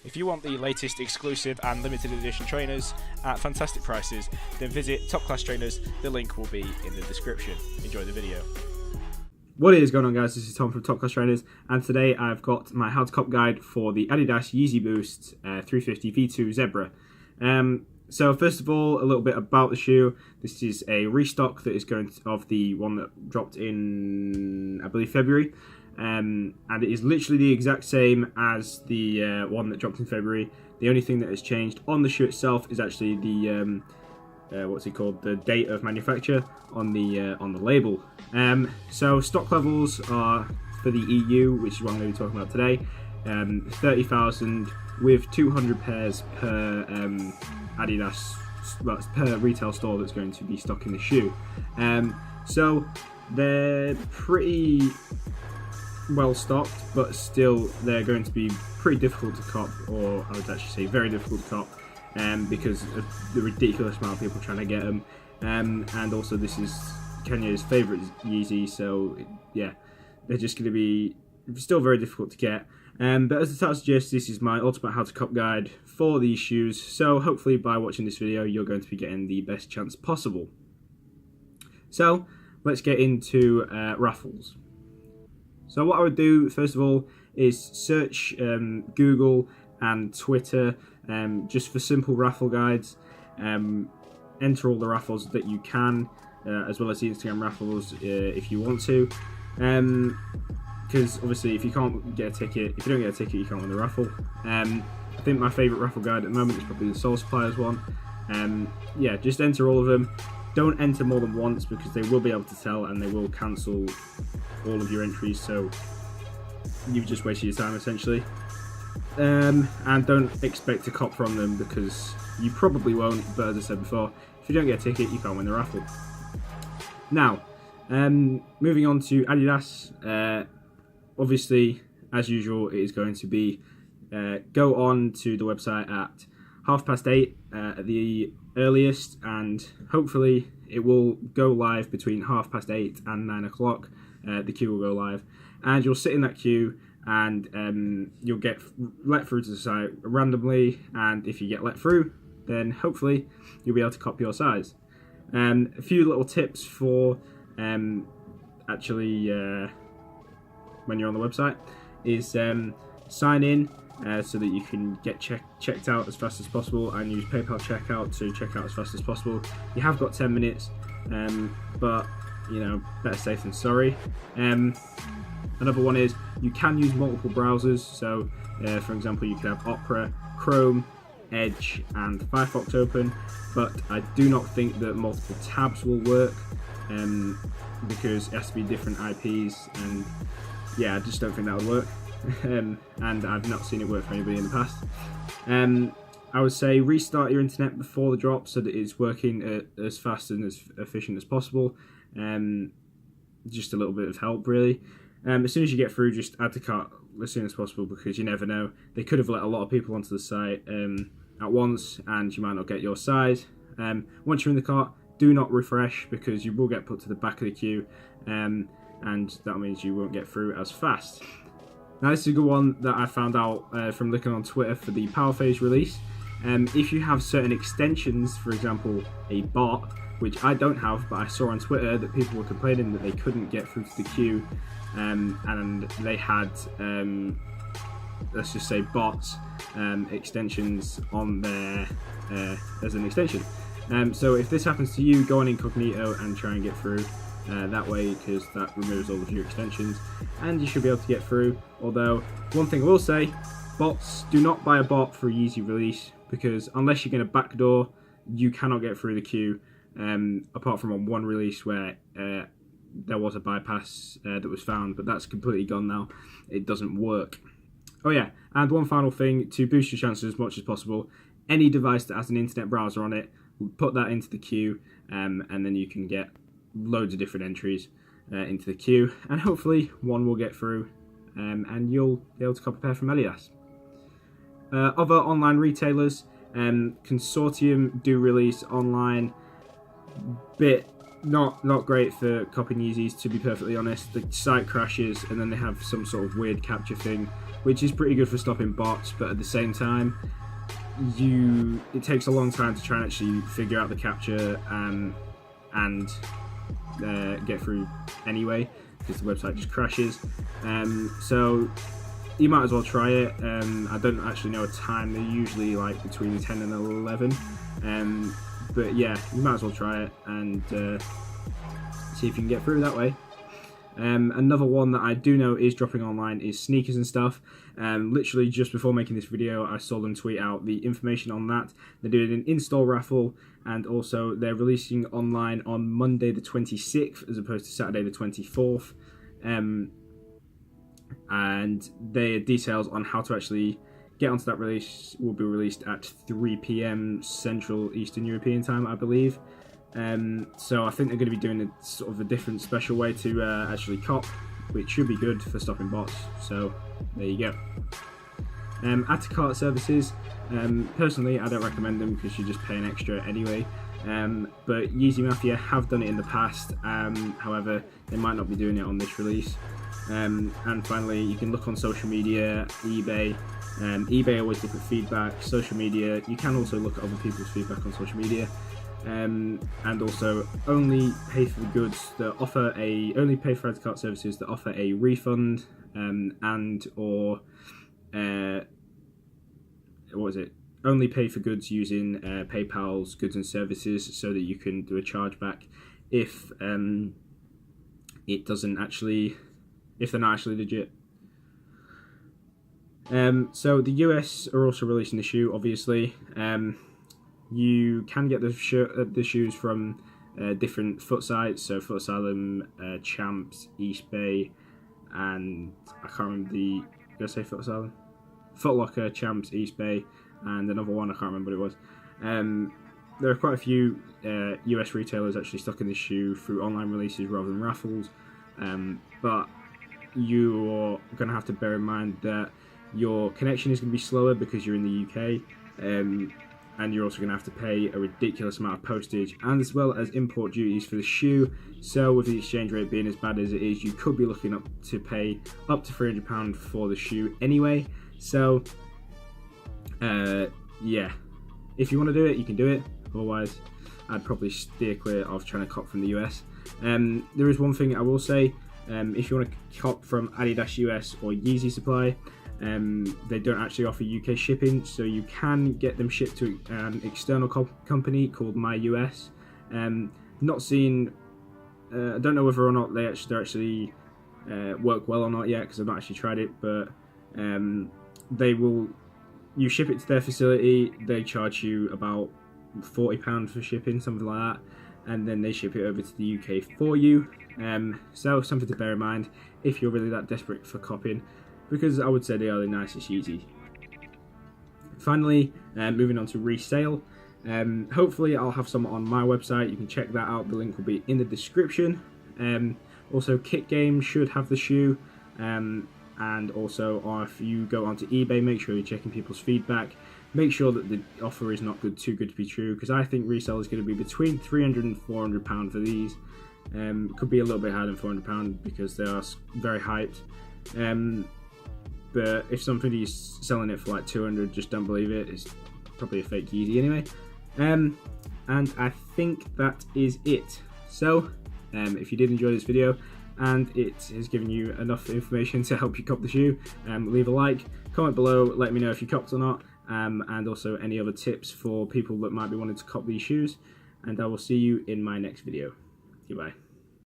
If you want the latest exclusive and limited edition trainers at fantastic prices, then visit Top Class Trainers. The link will be in the description. Enjoy the video. What is going on, guys? This is Tom from Top Class Trainers, and today I've got my how to cop guide for the Adidas Yeezy Boost 350 V2 Zebra. So first of all, a little bit about the shoe. This is a restock that is going to, of the one that dropped in, I believe, February. And it is literally the exact same as the one that dropped in February. The only thing that has changed on the shoe itself is actually the what's it called? The date of manufacture on the label. So stock levels are for the EU, which is what I'm going to be talking about today. 30,000 with 200 pairs per Adidas, well, per retail store that's going to be stocking the shoe. So they're pretty well stocked, but still they're going to be pretty difficult to cop, or I would actually say very difficult to cop, because of the ridiculous amount of people trying to get them, and also this is Kenya's favourite Yeezy, so yeah, they're just going to be still very difficult to get. But as the title suggests, this is my ultimate how to cop guide for these shoes, so hopefully by watching this video you're going to be getting the best chance possible. So let's get into Raffles. So what I would do first of all is search Google and Twitter just for simple raffle guides. Enter all the raffles that you can, as well as the Instagram raffles if you want to. Because obviously if you can't get a ticket, if you don't get a ticket, you can't win the raffle. I think my favourite raffle guide at the moment is probably the Soul Suppliers one. Yeah, just enter all of them. Don't enter more than once because they will be able to tell and they will cancel all of your entries, so you've just wasted your time essentially. And don't expect to cop from them because you probably won't, but as I said before, if you don't get a ticket, you can't win the raffle. Now, moving on to Adidas, obviously, as usual, it is going to be go on to the website at 8:30 at the earliest, and hopefully it will go live between 8:30 and 9 o'clock. The queue will go live, and you'll sit in that queue, and you'll get let through to the site randomly, and if you get let through, then hopefully you'll be able to copy your size. A few little tips for actually when you're on the website is sign in so that you can get checked out as fast as possible, and use PayPal checkout to check out as fast as possible. You have got 10 minutes, but you know, better safe than sorry. Another one is you can use multiple browsers, so for example you could have Opera, Chrome, Edge and Firefox open, but I do not think that multiple tabs will work, because it has to be different IPs, and yeah, I just don't think that would work. And I've not seen it work for anybody in the past. I would say restart your internet before the drop so that it's working as fast and as efficient as possible. Just a little bit of help really. As soon as you get through, just add to cart as soon as possible, because you never know. They could have let a lot of people onto the site at once and you might not get your size. Once you're in the cart, do not refresh because you will get put to the back of the queue, and that means you won't get through as fast. Now this is a good one that I found out from looking on Twitter for the Power Phase release. If you have certain extensions, for example a bot, which I don't have, but I saw on Twitter that people were complaining that they couldn't get through to the queue, and they had, let's just say, bots extensions on there as an extension. So if this happens to you, go on incognito and try and get through that way, because that removes all of your extensions and you should be able to get through. Although, one thing I will say, bots, do not buy a bot for a Yeezy release, because unless you're going to backdoor, you cannot get through the queue, apart from on one release where there was a bypass that was found, but that's completely gone now. It doesn't work. Oh yeah, and one final thing to boost your chances as much as possible, any device that has an internet browser on it, put that into the queue, and then you can get loads of different entries into the queue, and hopefully one will get through, and you'll be able to copy a pair from Adidas. Other online retailers, Consortium do release online, bit not great for copying Yeezys, to be perfectly honest. The site crashes and then they have some sort of weird capture thing which is pretty good for stopping bots, but at the same time, it takes a long time to try and actually figure out the capture and get through anyway, because the website just crashes. So you might as well try it. I don't actually know a time. They're usually like between 10 and 11. But yeah, you might as well try it and see if you can get through that way. Another one that I do know is dropping online is sneakers and stuff. Literally just before making this video, I saw them tweet out the information on that. They're doing an in-store raffle, and also they're releasing online on Monday the 26th as opposed to Saturday the 24th. And their details on how to actually get onto that release will be released at 3 PM Central Eastern European time, I believe. So I think they're going to be doing a sort of a different special way to actually cop, which should be good for stopping bots. So there you go. Add to cart services. Personally, I don't recommend them because you just pay an extra anyway. But Yeezy Mafia have done it in the past. However, they might not be doing it on this release. And finally, you can look on social media, eBay. eBay always look at feedback. Social media, you can also look at other people's feedback on social media. And also only pay for the goods that offer only pay for add to cart services that offer a refund and or only pay for goods using PayPal's goods and services, so that you can do a chargeback if if they're not actually legit. So the US are also releasing the shoe, obviously. You can get the shoes from different foot sites, so Foot Asylum, Champs, East Bay, and I can't remember did I say Foot Asylum? Foot Locker, Champs, East Bay, and another one, I can't remember what it was. There are quite a few US retailers actually stocking this shoe through online releases rather than raffles, but you're going to have to bear in mind that your connection is going to be slower because you're in the UK, and you're also going to have to pay a ridiculous amount of postage and as well as import duties for the shoe. So with the exchange rate being as bad as it is, you could be looking to pay up to £300 for the shoe anyway. So yeah, if you want to do it, you can do it. Otherwise, I'd probably steer clear of trying to cop from the US. There is one thing I will say. If you want to cop from Adidas US or Yeezy Supply, they don't actually offer UK shipping, so you can get them shipped to an external company called MyUS. Not seen, I don't know whether or not they actually work well or not yet, because I've not actually tried it, but you ship it to their facility, they charge you about £40 for shipping, something like that, and then they ship it over to the UK for you. So something to bear in mind if you're really that desperate for copying, because I would say they are the nicest Yeezy. Finally, moving on to resale. Hopefully I'll have some on my website, you can check that out, the link will be in the description. Also Kit Game should have the shoe, and also if you go onto eBay, make sure you're checking people's feedback. Make sure that the offer is not too good to be true, because I think resale is going to be between £300 and £400 for these. Could be a little bit higher than £400 because they are very hyped. But if somebody's selling it for like £200, just don't believe it. It's probably a fake Yeezy anyway. And I think that is it. So if you did enjoy this video and it has given you enough information to help you cop the shoe, leave a like, comment below, let me know if you copped or not, and also any other tips for people that might be wanting to cop these shoes, and I will see you in my next video. Goodbye.